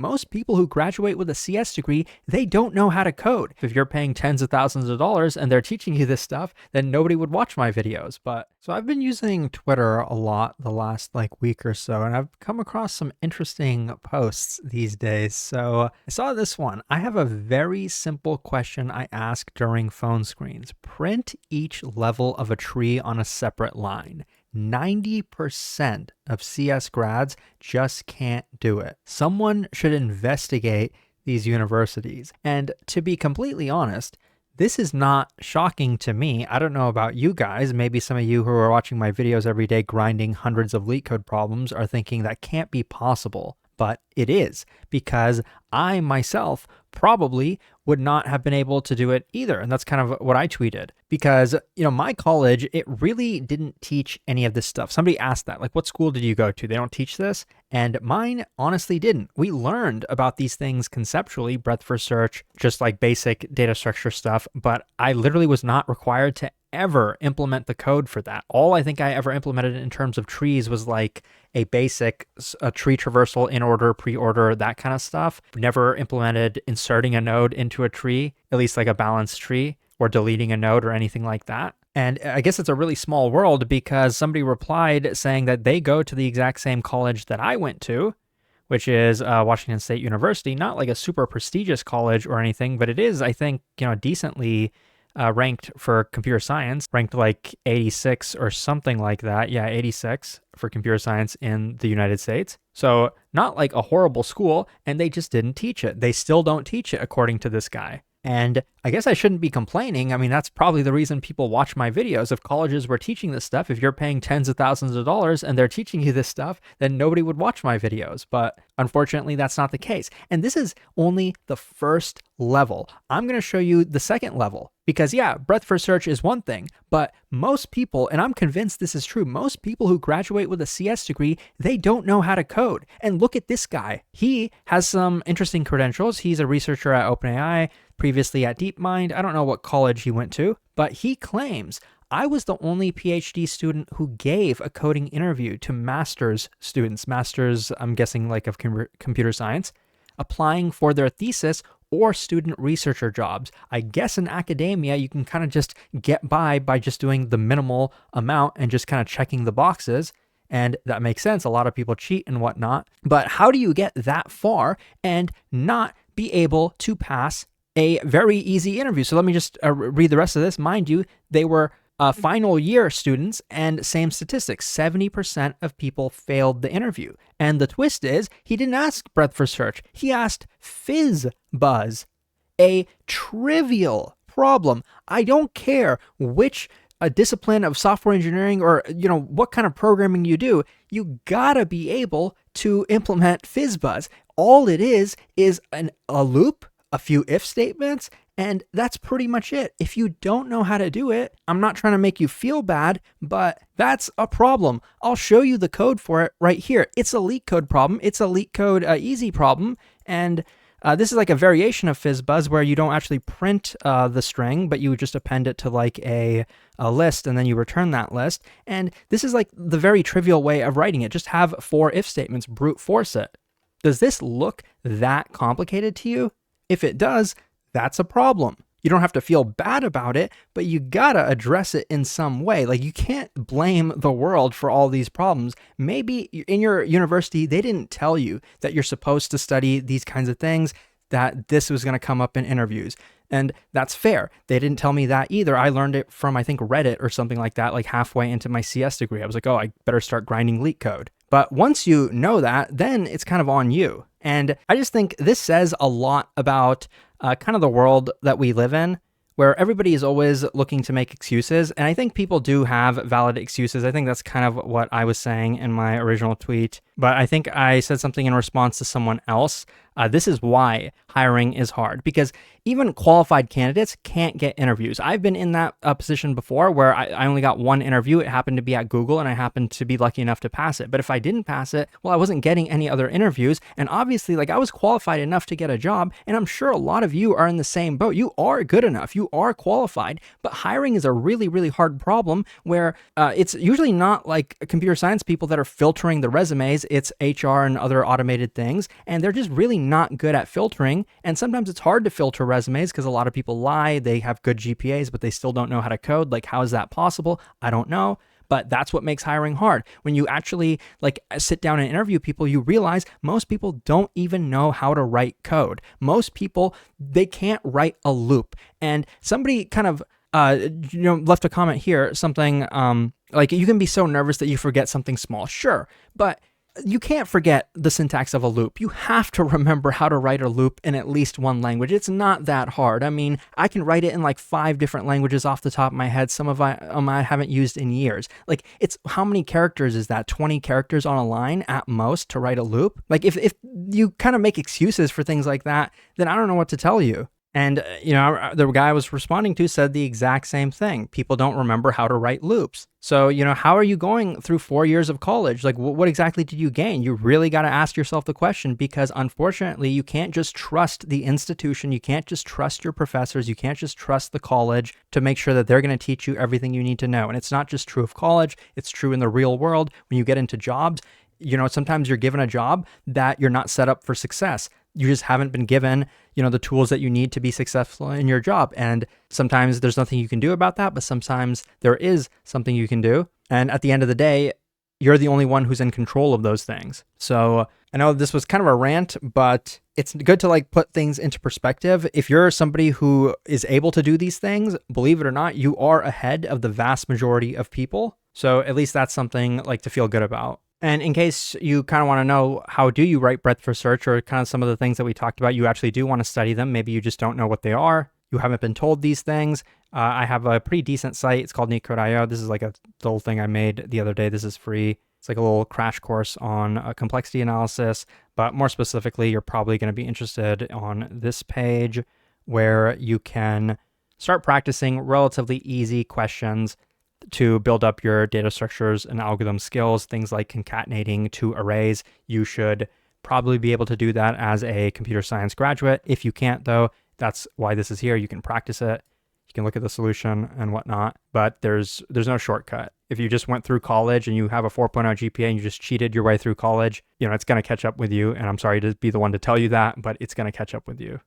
Most people who graduate with a CS degree, they don't know how to code. If you're paying tens of thousands of dollars and they're teaching you this stuff, then nobody would watch my videos. So I've been using Twitter a lot the last week or so, and I've come across some interesting posts these days. So I saw this one. I have a very simple question I ask during phone screens. Print each level of a tree on a separate line. 90% of CS grads just can't do it. Someone should investigate these universities. And to be completely honest, this is not shocking to me. I don't know about you guys. Maybe some of you who are watching my videos every day grinding hundreds of LeetCode problems are thinking that can't be possible. But it is, because I myself probably would not have been able to do it either. And that's kind of what I tweeted, because, my college, it really didn't teach any of this stuff. Somebody asked that, what school did you go to? They don't teach this. And mine honestly didn't. We learned about these things conceptually, breadth first search, just like basic data structure stuff. But I literally was not required to ever implement the code for that. All I think I ever implemented in terms of trees was a basic tree traversal, in order, pre-order, that kind of stuff. Never implemented inserting a node into a tree, at least like a balanced tree, or deleting a node or anything like that. And I guess it's a really small world, because somebody replied saying that they go to the exact same college that I went to, which is Washington State University. Not like a super prestigious college or anything, but it is, I think, decently ranked for computer science, ranked 86 or something like that. Yeah, 86 for computer science in the United States. So not like a horrible school, and they just didn't teach it. They still don't teach it, according to this guy. And I guess I shouldn't be complaining. I mean, that's probably the reason people watch my videos. If colleges were teaching this stuff, if you're paying tens of thousands of dollars and they're teaching you this stuff, then nobody would watch my videos. But unfortunately, that's not the case. And this is only the first level. I'm going to show you the second level, because breadth first search is one thing, but most people, and I'm convinced this is true, most people who graduate with a CS degree, they don't know how to code. And look at this guy. He has some interesting credentials. He's a researcher at OpenAI, previously at DeepMind. I don't know what college he went to, but he claims, I was the only PhD student who gave a coding interview to master's students, masters, I'm guessing of computer science, applying for their thesis or student researcher jobs. I guess in academia, you can kind of just get by just doing the minimal amount and just kind of checking the boxes. And that makes sense. A lot of people cheat and whatnot. But how do you get that far and not be able to pass a very easy interview? So let me just read the rest of this. Mind you, they were final year students, and same statistics, 70% of people failed the interview. And the twist is, he didn't ask breadth first search. He asked Fizzbuzz, a trivial problem. I don't care which discipline of software engineering or, what kind of programming you do, you gotta be able to implement Fizzbuzz. All it is a loop, a few if statements, and that's pretty much it. If you don't know how to do it, I'm not trying to make you feel bad, but that's a problem. I'll show you the code for it right here. It's a LeetCode problem. It's a LeetCode Easy problem. And this is a variation of Fizzbuzz, where you don't actually print the string, but you just append it to a list, and then you return that list. And this is the very trivial way of writing it. Just have 4 if statements, brute force it. Does this look that complicated to you? If it does, that's a problem. You don't have to feel bad about it, but you gotta address it in some way. You can't blame the world for all these problems. Maybe in your university, they didn't tell you that you're supposed to study these kinds of things, that this was gonna come up in interviews. And that's fair. They didn't tell me that either. I learned it from, I think, Reddit or something like that, halfway into my CS degree. I was oh, I better start grinding LeetCode. But once you know that, then it's kind of on you. And I just think this says a lot about kind of the world that we live in, where everybody is always looking to make excuses. And I think people do have valid excuses. I think that's kind of what I was saying in my original tweet. But I think I said something in response to someone else. This is why hiring is hard, because even qualified candidates can't get interviews. I've been in that position before, where I only got one interview. It happened to be at Google, and I happened to be lucky enough to pass it. But if I didn't pass it, well, I wasn't getting any other interviews. And obviously, I was qualified enough to get a job. And I'm sure a lot of you are in the same boat. You are good enough. You are qualified. But hiring is a really, really hard problem, where it's usually not computer science people that are filtering the resumes. It's HR and other automated things. And they're just really not good at filtering. And sometimes it's hard to filter resumes because a lot of people lie. They have good GPAs, but they still don't know how to code. Like, how is that possible? I don't know. But that's what makes hiring hard. When you actually like sit down and interview people, you realize most people don't even know how to write code. Most people, they can't write a loop. And somebody kind of left a comment here, something like, you can be so nervous that you forget something small. Sure, but you can't forget the syntax of a loop. You have to remember how to write a loop in at least one language. It's not that hard. I mean, I can write it in like 5 different languages off the top of my head. Some of them I haven't used in years. Like, it's how many characters is that? 20 characters on a line at most to write a loop? Like, if you kind of make excuses for things like that, then I don't know what to tell you. And, the guy I was responding to said the exact same thing. People don't remember how to write loops. So, how are you going through 4 years of college? Like, what exactly did you gain? You really got to ask yourself the question, because unfortunately, you can't just trust the institution. You can't just trust your professors. You can't just trust the college to make sure that they're going to teach you everything you need to know. And it's not just true of college. It's true in the real world. When you get into jobs, sometimes you're given a job that you're not set up for success. You just haven't been given, the tools that you need to be successful in your job. And sometimes there's nothing you can do about that, but sometimes there is something you can do. And at the end of the day, you're the only one who's in control of those things. So I know this was kind of a rant, but it's good to like put things into perspective. If you're somebody who is able to do these things, believe it or not, you are ahead of the vast majority of people. So at least that's something like to feel good about. And in case you kind of want to know how do you write breadth first search, or kind of some of the things that we talked about, you actually do want to study them. Maybe you just don't know what they are. You haven't been told these things. I have a pretty decent site. It's called LeetCode.io. This is like a little thing I made the other day. This is free. It's like a little crash course on complexity analysis. But more specifically, you're probably going to be interested on this page where you can start practicing relatively easy questions to build up your data structures and algorithm skills, things like concatenating 2 arrays. You should probably be able to do that as a computer science graduate. If you can't, though, that's why this is here. You can practice it. You can look at the solution and whatnot, but there's no shortcut. If you just went through college and you have a 4.0 GPA and you just cheated your way through college, it's going to catch up with you. And I'm sorry to be the one to tell you that, but it's going to catch up with you.